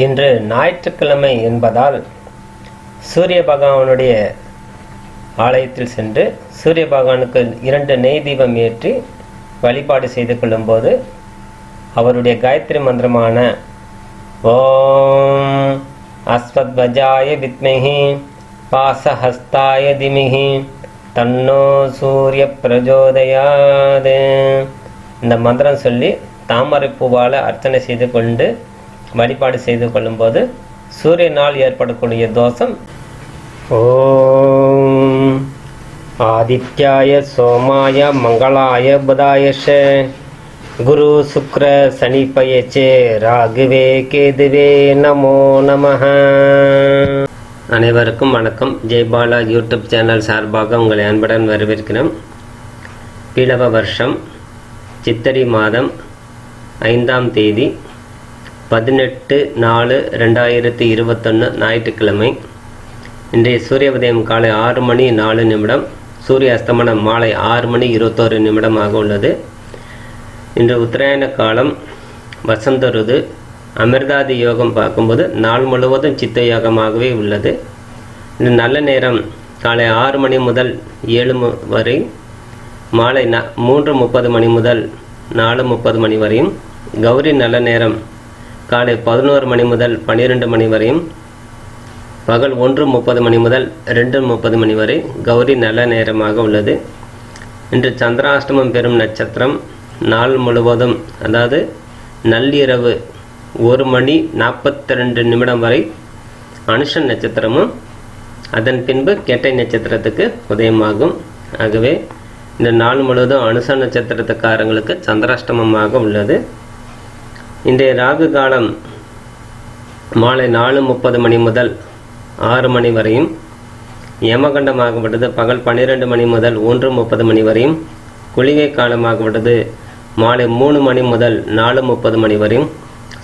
இன்று ஞாயிற்றுக்கிழமை என்பதால் சூரிய பகவானுடைய ஆலயத்தில் சென்று சூரிய பகவானுக்கு 2 நெய் தீபம் ஏற்றி வழிபாடு செய்து கொள்ளும்போது அவருடைய காயத்ரி மந்திரமான ஓம் அஸ்வத்வஜாய வித்மஹி பாசஹஸ்தாய திமிஹி தன்னோ சூரிய பிரஜோதயாத் இந்த மந்திரம் சொல்லி தாமரை பூவால் அர்ச்சனை செய்து கொண்டு வழிபாடு செய்து கொள்ளும்போது சூரியனால் ஏற்படக்கூடிய தோஷம் ஓம் ஆதித்யாய சோமாய மங்களாய புதாயஷ குரு சுக்ர சனிப்பயச்சே ராகுவே கேதுவே நமோ நமஹ. அனைவருக்கும் வணக்கம். ஜெய்பாலா யூடியூப் சேனல் சார்பாக உங்களை அன்புடன் வரவேற்கிறோம். பிளவ வருஷம் சித்திரை மாதம் 5ஆம் தேதி 18/4/2021 ஞாயிற்றுக்கிழமை. இன்றைய சூரிய உதயம் காலை 6 மணி 4 நிமிடம், சூரிய அஸ்தமனம் மாலை 6 மணி 21 நிமிடமாக உள்ளது. இன்று உத்தராயண காலம், வசந்த ருது, அமிர்தாதி யோகம் பார்க்கும்போது நாள் முழுவதும் சித்த யோகமாகவே உள்ளது. இந்த நல்ல நேரம் காலை 6 மணி முதல் 7 வரை, மாலை 3:30 மணி முதல் 4:30 மணி வரையும், கௌரி நல்ல நேரம் காலை 11 மணி முதல் 12 மணி வரையும், பகல் 1:30 மணி முதல் 2:30 மணி வரை கௌரி நல்ல நேரமாக உள்ளது. இன்று சந்திராஷ்டமம் பெறும் நட்சத்திரம் நாள் முழுவதும், அதாவது நள்ளிரவு 1 மணி 42 நிமிடம் வரை அனுஷன் நட்சத்திரமும், அதன் பின்பு கேட்டை நட்சத்திரத்துக்கு உதயமாகும். ஆகவே இந்த நாள் முழுவதும் அனுஷ நட்சத்திரத்துக்காரங்களுக்கு சந்திராஷ்டமமாக உள்ளது. இன்றைய ராகு காலம் மாலை 4:30 மணி முதல் 6 மணி வரையும், யமகண்டமாகப்பட்டது பகல் 12 மணி முதல் 1:30 மணி வரையும், குளிகை காலமாகப்பட்டது மாலை 3 மணி முதல் 4:30 மணி வரையும்,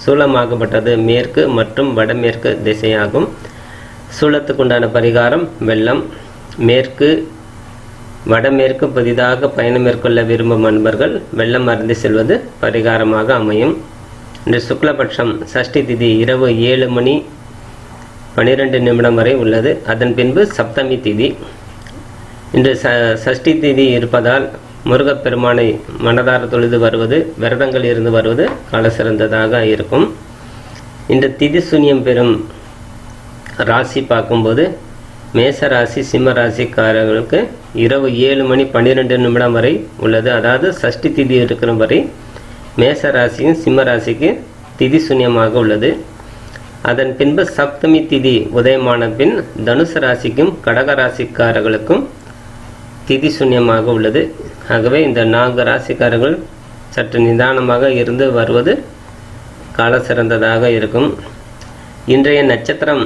சூலமாகப்பட்டது மேற்கு மற்றும் வடமேற்கு திசையாகும். சூலத்துக்குண்டான பரிகாரம் வெள்ளம். மேற்கு வடமேற்கு புதிதாக பயணம் மேற்கொள்ள விரும்பும் அன்பர்கள் வெள்ளம் அருந்தி செல்வது பரிகாரமாக அமையும். இன்று சுக்லபட்சம் சஷ்டி திதி இரவு 7 மணி 12 நிமிடம் வரை உள்ளது. அதன் பின்பு சப்தமி திதி. இன்று சஷ்டி திதி இருப்பதால் முருகப்பெருமானை மனதார தொழுது வருவது, விரதங்கள் இருந்து வருவது கால சிறந்ததாக இருக்கும். இன்று திதி சூன்யம் பெறும் ராசி பார்க்கும்போது மேச ராசி, சிம்ம ராசிக்காரர்களுக்கு இரவு 7 மணி 12 நிமிடம் வரை உள்ளது. அதாவது சஷ்டி திதி இருக்கிற வரை மேச ராசியும் சிம்ம ராசிக்கு திதி சூன்யமாக உள்ளது. அதன் பின்பு சப்தமி திதி உதயமான பின் தனுசு ராசிக்கும் கடக ராசிக்காரர்களுக்கும் திதி சூன்யமாக உள்ளது. ஆகவே இந்த 4 ராசிக்காரர்கள் சற்று நிதானமாக இருந்து வருவது கால சிறந்ததாக இருக்கும். இன்றைய நட்சத்திரம்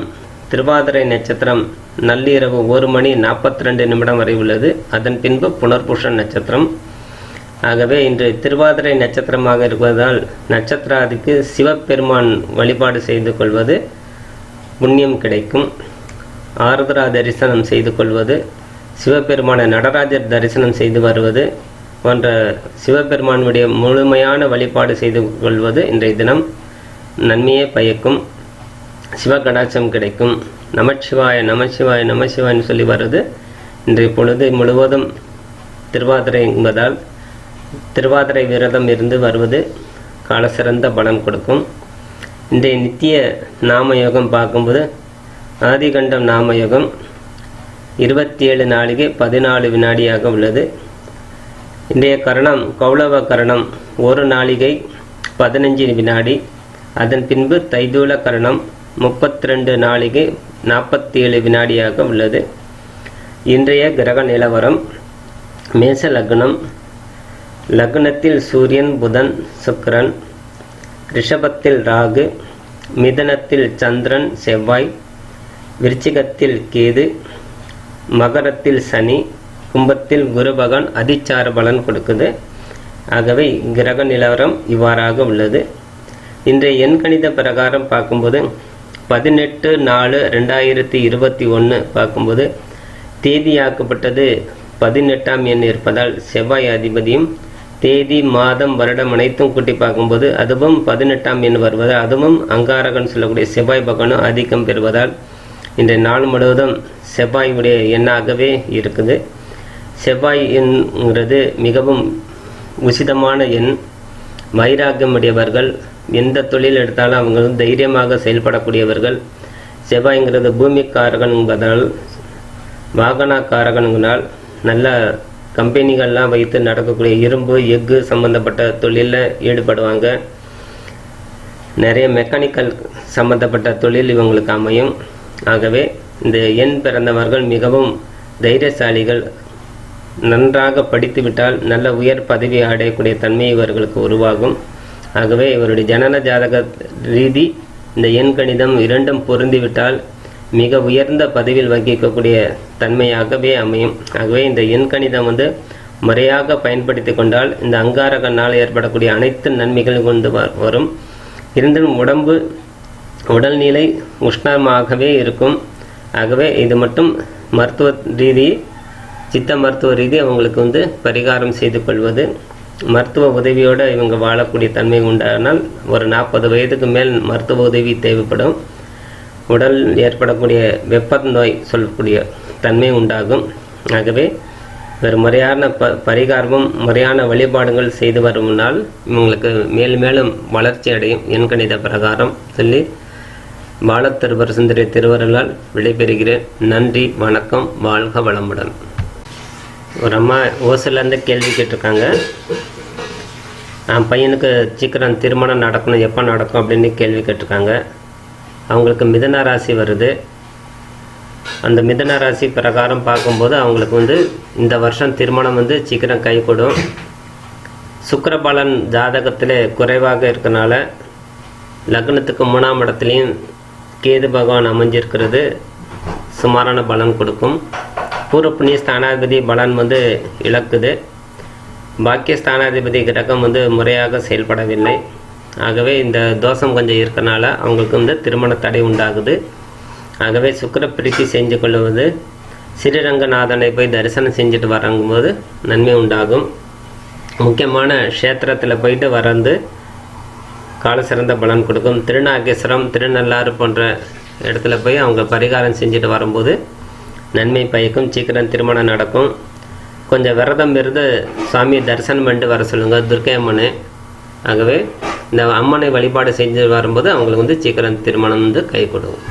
திருவாதிரை நட்சத்திரம் நள்ளிரவு 1 மணி 42 நிமிடம் வரை உள்ளது. அதன் பின்பு புனர்பூஷ நட்சத்திரம். ஆகவே இன்று திருவாதிரை நட்சத்திரமாக இருப்பதால் நட்சத்திராதிக்கு சிவபெருமான் வழிபாடு செய்து கொள்வது புண்ணியம் கிடைக்கும். ஆருத்ரா தரிசனம் செய்து கொள்வது, சிவபெருமான நடராஜர் தரிசனம் செய்து வருவது போன்ற சிவபெருமானுடைய முழுமையான வழிபாடு செய்து கொள்வது இன்றைய தினம் நன்மையை பயக்கும். சிவகடாட்சம் கிடைக்கும். நமச்சிவாய நமச்சிவாய நமசிவாயன்னு சொல்லி வருவது இன்றைய பொழுது முழுவதும் திருவாதிரை என்பதால் திருவாதிரை விரதம் இருந்து வருவது கால சிறந்த பலன் கொடுக்கும். இன்றைய நித்திய நாமயோகம் பார்க்கும்போது ஆதிகண்டம் நாமயோகம் 27 நாழிகை 14 வினாடியாக உள்ளது. இன்றைய கரணம் கௌளவ கரணம் 1 நாழிகை 15 வினாடி. அதன் பின்பு தைதூல கரணம் 32 நாழிகை 47 வினாடியாக உள்ளது. இன்றைய கிரக நிலவரம் மேச லக்னம். லக்னத்தில் சூரியன், புதன், சுக்கிரன். ரிஷபத்தில் ராகு, மிதனத்தில் சந்திரன், செவ்வாய், விருச்சிகத்தில் கேது, மகரத்தில் சனி, கும்பத்தில் குரு பகவான் அதிச்சார பலன் கொடுக்குது. ஆகவே கிரக நிலவரம் இவ்வாறாக உள்ளது. இன்றைய எண்கணித பிரகாரம் பார்க்கும்போது 18/4/2021 பார்க்கும்போது தேதியாக்கப்பட்டது 18ஆம் எண் இருப்பதால் செவ்வாய் அதிபதியும் தேதி மாதம் வருடம் அனைத்தும் கூட்டி பார்க்கும்போது அதுவும் 18ஆம் எண் வருவதால் அதுவும் அங்காரகன் சொல்லக்கூடிய செவ்வாய் பகவானும் ஆதிக்கம் பெறுவதால் இன்றைய நாள் முழுவதும் செவ்வாயுடைய எண்ணாகவே இருக்குது. செவ்வாய் எண்ங்கிறது மிகவும் உசிதமான எண். வைராக்கியம் உடையவர்கள், எந்த தொழில் எடுத்தாலும் அவங்க தைரியமாக செயல்படக்கூடியவர்கள். செவ்வாய்ங்கிறது பூமிக்காரகன் என்பதால் வாகனக்காரகனால் நல்ல கம்பெனிகள்லாம் வைத்து நடக்கக்கூடிய இரும்பு எஃகு சம்பந்தப்பட்ட தொழிலில் ஈடுபடுவாங்க. நிறைய மெக்கானிக்கல் சம்பந்தப்பட்ட தொழில் இவங்களுக்கு அமையும். ஆகவே இந்த எண் பிறந்தவர்கள் மிகவும் தைரியசாலிகள். நன்றாக படித்துவிட்டால் நல்ல உயர் பதவி அடையக்கூடிய தன்மை இவர்களுக்கு உருவாகும். ஆகவே இவருடைய ஜனன ஜாதக ரீதி இந்த எண் கணிதம் இரண்டும் பொருந்திவிட்டால் மிக உயர்ந்த பதவியில் வகிக்கக்கூடிய தன்மையாகவே அமையும். ஆகவே இந்த எண் கணிதம் முறையாக பயன்படுத்தி கொண்டால் இந்த அங்காரகனால் ஏற்படக்கூடிய அனைத்து நன்மைகளும் கொண்டு வரும். இருந்தும் உடல்நிலை உஷ்ணமாகவே இருக்கும். ஆகவே இது மட்டும் மருத்துவ ரீதி, சித்த மருத்துவ ரீதி அவங்களுக்கு பரிகாரம் செய்து கொள்வது, மருத்துவ உதவியோடு இவங்க வாழக்கூடிய தன்மை உண்டானால் ஒரு 40 வயதுக்கு மேல் மருத்துவ உதவி தேவைப்படும். உடல் ஏற்படக்கூடிய வெப்ப நோய் சொல்லக்கூடிய தன்மை உண்டாகும். ஆகவே ஒரு முறையான பரிகாரமும் முறையான வழிபாடுகள் செய்து வருமுன்னால் இவங்களுக்கு மேலும் மேலும் வளர்ச்சி அடையும் எண்கணித பிரகாரம் சொல்லி பாலத்திருவர் சுந்தரி திருவருளால் விடைபெறுகிறேன். நன்றி, வணக்கம், வாழ்க வளமுடன். ஒரு அம்மா ஓசிலேருந்து கேள்வி கேட்டிருக்காங்க. பையனுக்கு சீக்கிரம் திருமணம் நடக்கணும், எப்போ நடக்கும் அப்படின்னு கேள்வி கேட்டிருக்காங்க. அவங்களுக்கு மிதுன ராசி வருது. அந்த மிதுன ராசி பிரகாரம் பார்க்கும்போது அவங்களுக்கு இந்த வருஷம் திருமணம் சீக்கிரம் கைகூடும். சுக்கிரபலன் ஜாதகத்தில் குறைவாக இருக்கனால லக்னத்துக்கு 3ஆம் இடத்துலையும் கேது பகவான் அமைஞ்சிருக்கிறது சுமாரான பலன் கொடுக்கும். பூர்வ புண்ணிய ஸ்தானாதிபதி பலன் இழக்குது. பாக்கிய ஸ்தானாதிபதி கிரகம் முறையாக செயல்படவில்லை. ஆகவே இந்த தோஷம் கொஞ்சம் இருக்கனால அவங்களுக்கு திருமண தடை உண்டாகுது. ஆகவே சுக்கிர பிரீத்தி செஞ்சு கொள்வது, ஸ்ரீரங்கநாதனை போய் தரிசனம் செஞ்சுட்டு வரங்கும்போது நன்மை உண்டாகும். முக்கியமான க்ஷேத்திரத்தில் போயிட்டு வரந்து கால சிறந்த பலன் கொடுக்கும். திருநாகேஸ்வரம், திருநள்ளாறு போன்ற இடத்துல போய் அவங்க பரிகாரம் செஞ்சுட்டு வரும்போது நன்மை பயக்கும். சீக்கிரம் திருமணம் நடக்கும். கொஞ்சம் விரதம் இருந்து சாமியை தரிசனம் பண்ணிட்டு வர சொல்லுங்கள், துர்க்கை அம்மனை. ஆகவே இந்த அம்மனை வழிபாடு செஞ்சு வரும்போது அவங்களுக்கு சீக்கிரம் திருமணம் கை கொடுக்கும்.